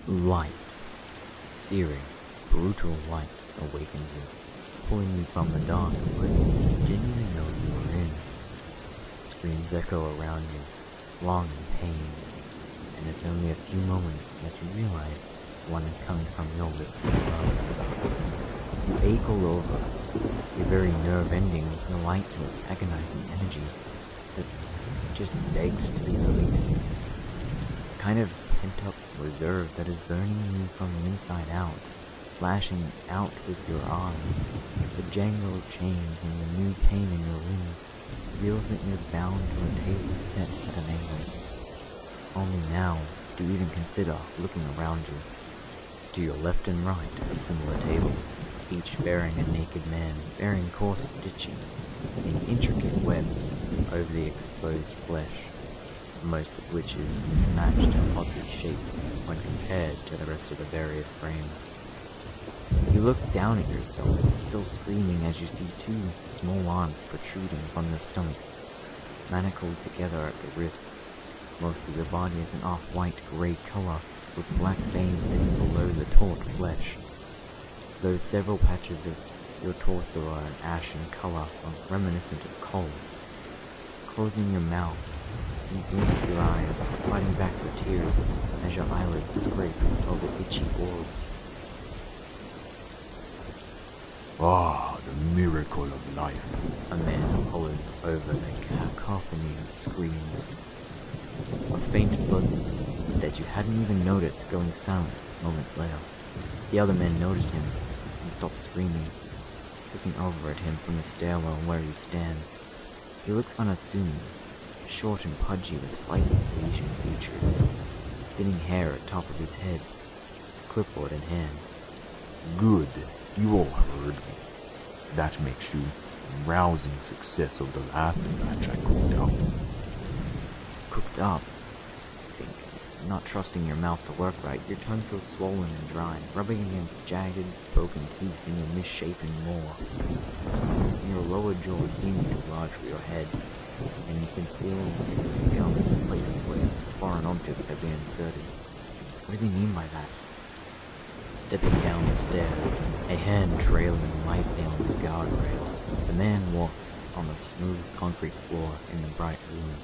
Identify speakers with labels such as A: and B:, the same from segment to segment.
A: Light, searing, brutal light awakens you, pulling you from the dark where you didn't even know you were in. Screams echo around you, long in pain, and it's only a few moments that you realize one is coming from your lips above. You ache all over, your very nerve endings alight to an agonizing energy that just begs to be released. A kind of pent-up reserve that is burning you from the inside out, lashing out with your arms. The jangle of chains and the new pain in your limbs reveals that you're bound to a table set at an angle. Only now do you even consider looking around you. To your left and right are similar tables, each bearing a naked man, bearing coarse stitching in intricate webs over the exposed flesh, most of which is mismatched and oddly shaped when compared to the rest of the various frames. You look down at yourself, still screaming as you see two small arms protruding from your stomach, manacled together at the wrist. Most of your body is an off-white grey color, with black veins sitting below the taut flesh. Though several patches of your torso are an ashen color, reminiscent of coal. Closing your mouth, you blink your eyes, fighting back the tears as your eyelids scrape over itchy orbs.
B: Ah, the miracle of life.
A: A man hovers over the cacophony of screams. A faint buzzing that you hadn't even noticed going silent moments later. The other men notice him and stop screaming, looking over at him from the stairwell where he stands. He looks unassuming, short and pudgy with slightly Asian features, thinning hair at top of his head, clipboard in hand.
B: Good, you all heard me. That makes you a rousing success of the last batch I cooked up.
A: Cooked up, I think. Not trusting your mouth to work right, your tongue feels swollen and dry, rubbing against jagged, broken teeth in your misshapen maw. Your lower jaw seems too large for your head, and you can feel gums, places where foreign objects have been inserted. What does he mean by that? Stepping down the stairs, a hand trailing lightly on the guardrail, the man walks on the smooth concrete floor in the bright room,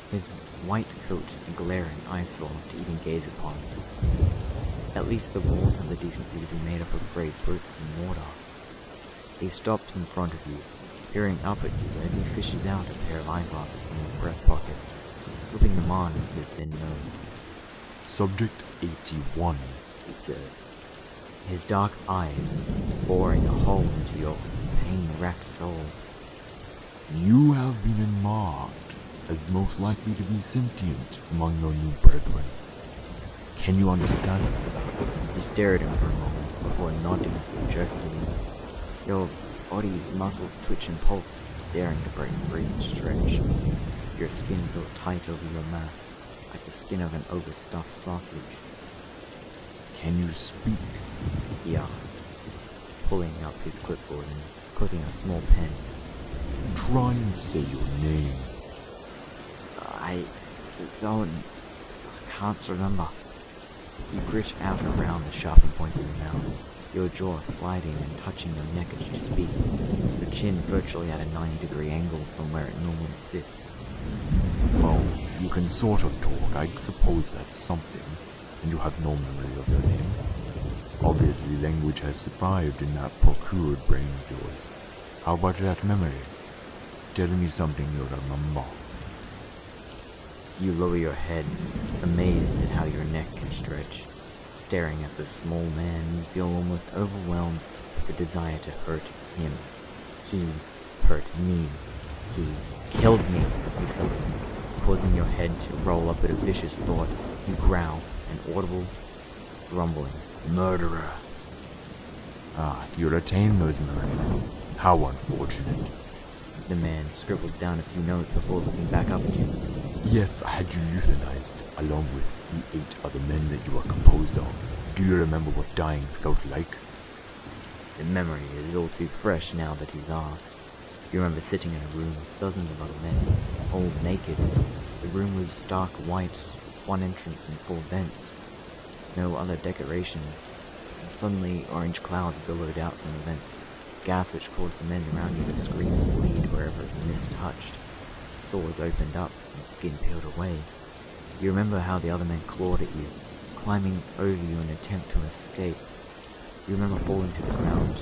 A: his white coat a glaring eyesore to even gaze upon. At least the walls have the decency to be made up of grey bricks and mortar. He stops in front of you, peering up at you as he fishes out a pair of eyeglasses from his breast pocket, slipping them on his thin nose.
B: Subject 81,
A: he says, his dark eyes boring a hole into your pain-racked soul.
B: You have been marked as most likely to be sentient among your new brethren. Can you understand?
A: You stare at him for a moment before nodding jerkily. Your body's muscles twitch and pulse, daring to break free and stretch. Your skin feels tight over your mass, like the skin of an overstuffed sausage.
B: Can you speak?
A: He asks, pulling up his clipboard and clicking a small pen.
B: Try and say your name.
A: I can't remember. You grit out around the sharpened points of your mouth, your jaw sliding and touching your neck as you speak, your chin virtually at a 90-degree angle from where it normally sits.
B: Well, you can sort of talk, I suppose that's something, and you have no memory of your name. Obviously, language has survived in that procured brain of yours. How about that memory? Tell me something you'll remember.
A: You lower your head, amazed at how your neck can stretch. Staring at the small man, you feel almost overwhelmed with the desire to hurt him. He hurt me. He killed me, you suddenly, causing your head to roll up at a vicious thought. You growl, an audible rumbling. Murderer.
B: Ah, you retain those memories. How unfortunate.
A: The man scribbles down a few notes before looking back up at you.
B: Yes, I had you euthanized, along with the 8 other men that you are composed of. Do you remember what dying felt like?
A: The memory is all too fresh now that he's asked. You remember sitting in a room with dozens of other men, all naked. The room was stark white, with one entrance and 4 vents. no other decorations. And suddenly, orange clouds billowed out from the vent, gas which caused the men around you to scream and bleed wherever the mist touched. Sores opened up, and skin peeled away. You remember how the other men clawed at you, climbing over you in an attempt to escape. You remember falling to the ground,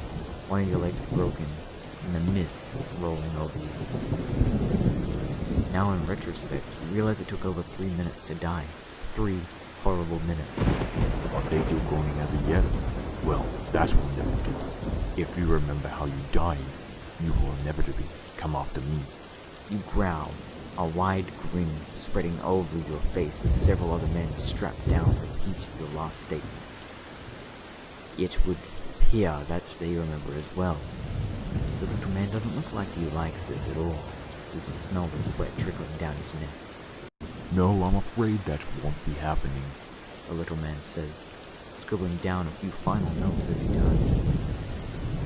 A: one of your legs broken, and the mist rolling over you. Now in retrospect, you realize it took over 3 minutes to die. 3 horrible minutes.
B: I'll take your groaning as a yes. Well, that will never do. If you remember how you died, you will inevitably come after me.
A: You growl, a wide grin spreading over your face as several other men strapped down repeat your last statement. It would appear that they remember as well. The little man doesn't look like he likes this at all. You can smell the sweat trickling down his neck.
B: No, I'm afraid that won't be happening,
A: The little man says, scribbling down a few final notes as he turns.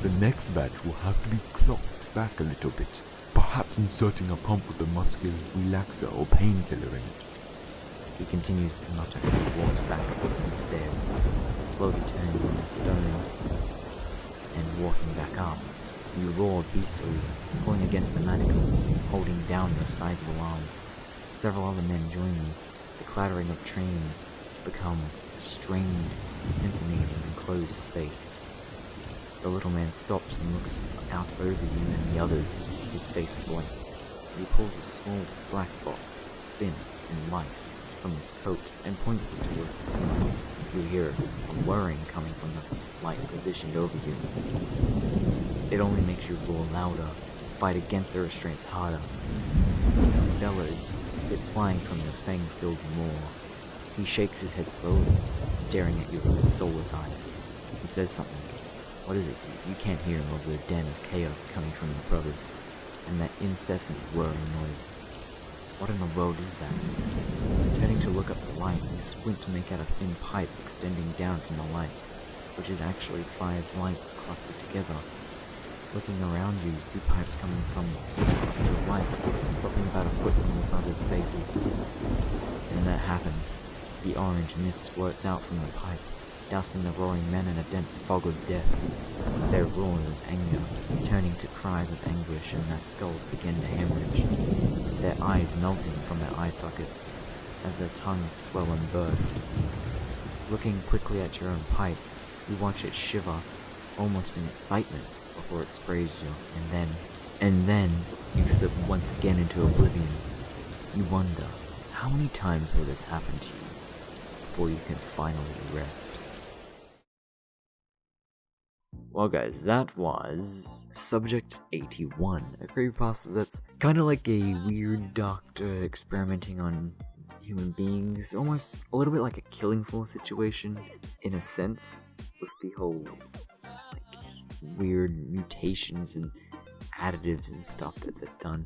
B: The next batch will have to be clocked back a little bit, perhaps inserting a pump with a muscle relaxer or painkiller in it.
A: He continues to mutter as he walks back up the stairs, slowly turning on the stone and walking back up. You roar beastily, pulling against the manacles, holding down your sizable arms. Several other men join you. The clattering of trains become a strained symphony in an enclosed space. The little man stops and looks out over you and the others, his face blank. He pulls a small black box, thin and light, from his coat and points it towards the ceiling. You hear a whirring coming from the light positioned over you. It only makes you roar louder, fight against the restraints harder. Bellowed, spit flying from the fang-filled maw. He shakes his head slowly, staring at you with his soulless eyes. He says something. What is it? You can't hear him over the din of chaos coming from your brothers, and that incessant whirring noise. What in the world is that? Turning to look up the light, you squint to make out a thin pipe extending down from the light, which is actually 5 lights clustered together. Looking around you see pipes coming from a cluster of lights, stopping about a foot from your brothers' faces. And when that happens, the orange mist squirts out from the pipe, dousing the roaring men in a dense fog of death. Their roars of anger, turning to cries of anguish, and their skulls begin to hemorrhage, their eyes melting from their eye sockets, as their tongues swell and burst. Looking quickly at your own pipe, you watch it shiver, almost in excitement, before it sprays you, and then, you slip once again into oblivion. You wonder, how many times will this happen to you, before you can finally rest? Well guys, that was Subject 81, a creepypasta that's kind of like a weird doctor experimenting on human beings, almost a little bit like a Killing Floor situation, in a sense, with the whole, like, weird mutations and additives and stuff that they've done.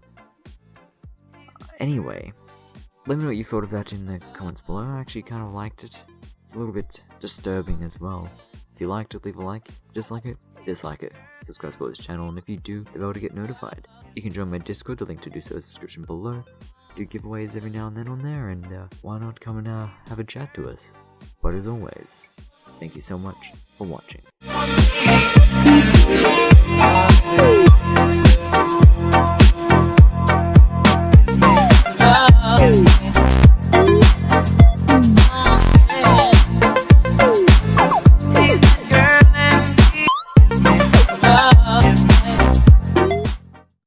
A: Anyway, let me know what you thought of that in the comments below. I actually kind of liked it. It's a little bit disturbing as well. If you liked it, leave a like. Dislike it, dislike it. Subscribe to this channel, and if you do, you'll be able to get notified. You can join my Discord, the link to do so is in the description below. I do giveaways every now and then on there, and why not come and have a chat to us. But as always, thank you so much for watching.